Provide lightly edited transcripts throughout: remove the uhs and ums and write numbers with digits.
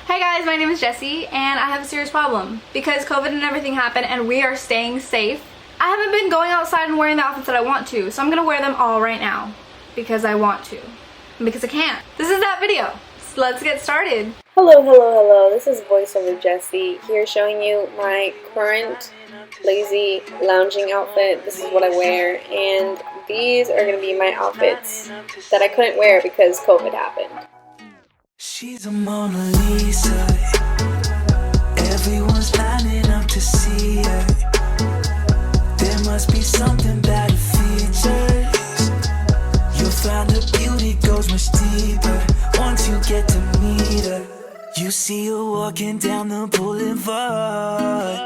Hi guys, my name is Jessie and I have a serious problem. Because COVID and everything happened and we are staying safe, I haven't been going outside and wearing the outfits that I want to, so I'm gonna wear them all right now. Because I want to. And because I can't. This is that video. So let's get started. Hello, this is voiceover Jessie here showing you my current lazy lounging outfit. This is what I wear, and these are gonna be my outfits that I couldn't wear because COVID happened. She's a Mona Lisa. Everyone's lining up to see her. There must be something about her features. You'll find her beauty goes much deeper once you get to meet her. You see her walking down the boulevard.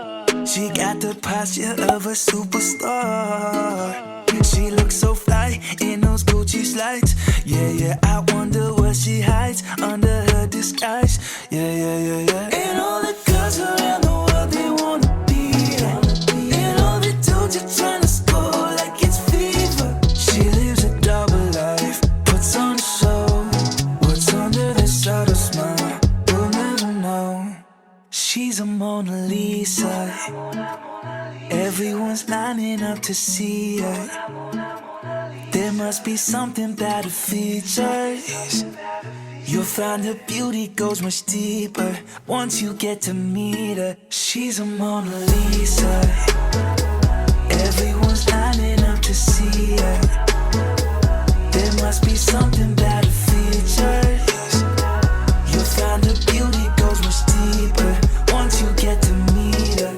She got the posture of a superstar. She looks so fly in those Gucci slides. Yeah, I wonder what she hides under her disguise. Yeah. And all the girls around the world, they wanna be her. And all the dudes are trying to score like it's fever. She lives a double life, puts on a show. What's under the subtle smile, we'll never know. She's a Mona Lisa. Everyone's lining up to see her. There must be something about her features. You'll find her beauty goes much deeper once you get to meet her. She's a Mona Lisa. Everyone's lining up to see her. There must be something about her features. You'll find her beauty goes much deeper once you get to meet her.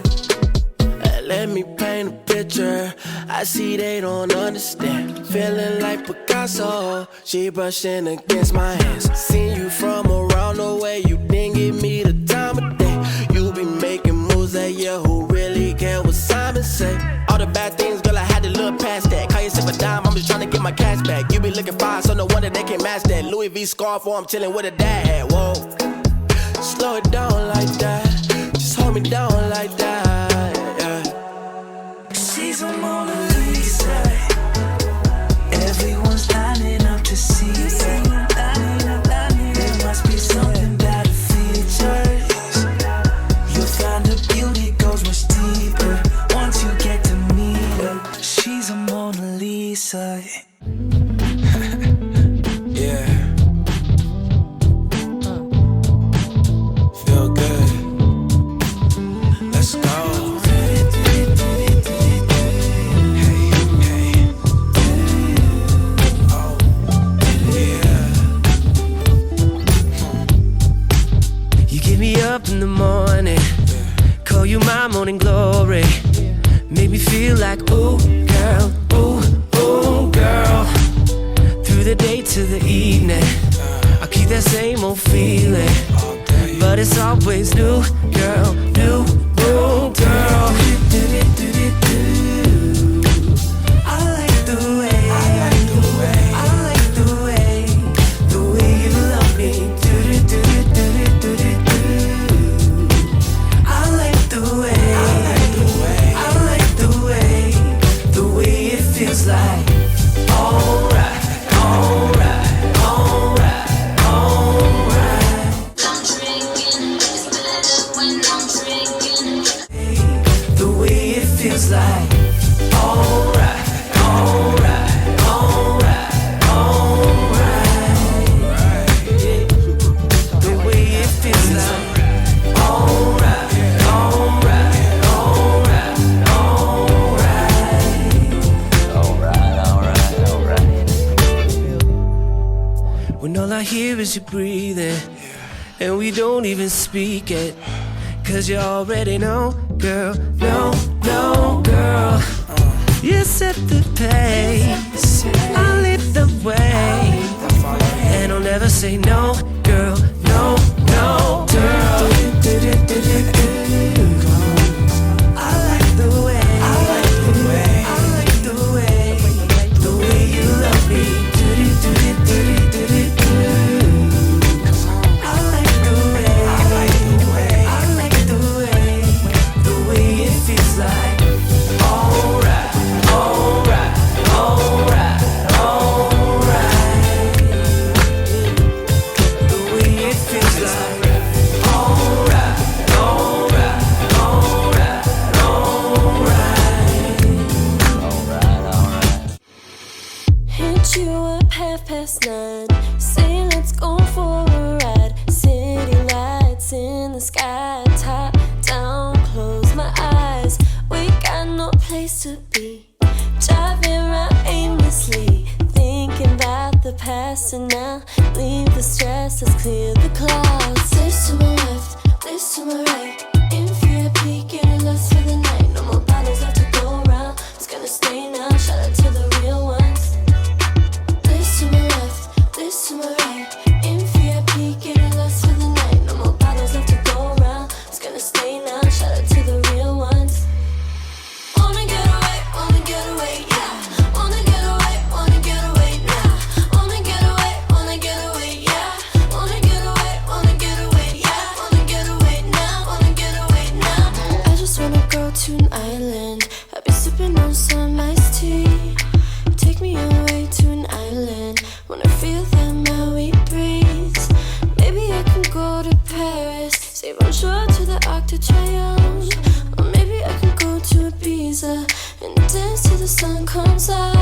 Let me paint a picture. I see they don't understand. Feeling like Picasso. She brushing against my hands. Seen you from around the way. You didn't give me the time of day. You be making moves that year. Who really care what Simon say? All the bad things, girl, I had to look past that. Call yourself a dime, I'm just trying to get my cash back. You be looking fine, so no wonder they can't match that. Louis V scarf, or I'm chilling with a dad hat. Whoa, slow it down like that. Just hold me down like that. She's a Mona Lisa. Everyone's lining up to see her. There must be something about her features. You'll find her beauty goes much deeper once you get to meet her. She's a Mona Lisa. Yeah. Feel good. Let's go. Up in the morning, call you my morning glory. Make me feel like ooh girl, ooh girl. Through the day to the evening, I keep that same old feeling, but it's always new girl, new girl. I like the way you love me. When all I hear is you breathing, and we don't even speak it, 'cause you already know, girl, no, girl. You set the pace, I lead the way, and I'll never say no, girl, no, girl. I like the way you love me. Feels sun comes out.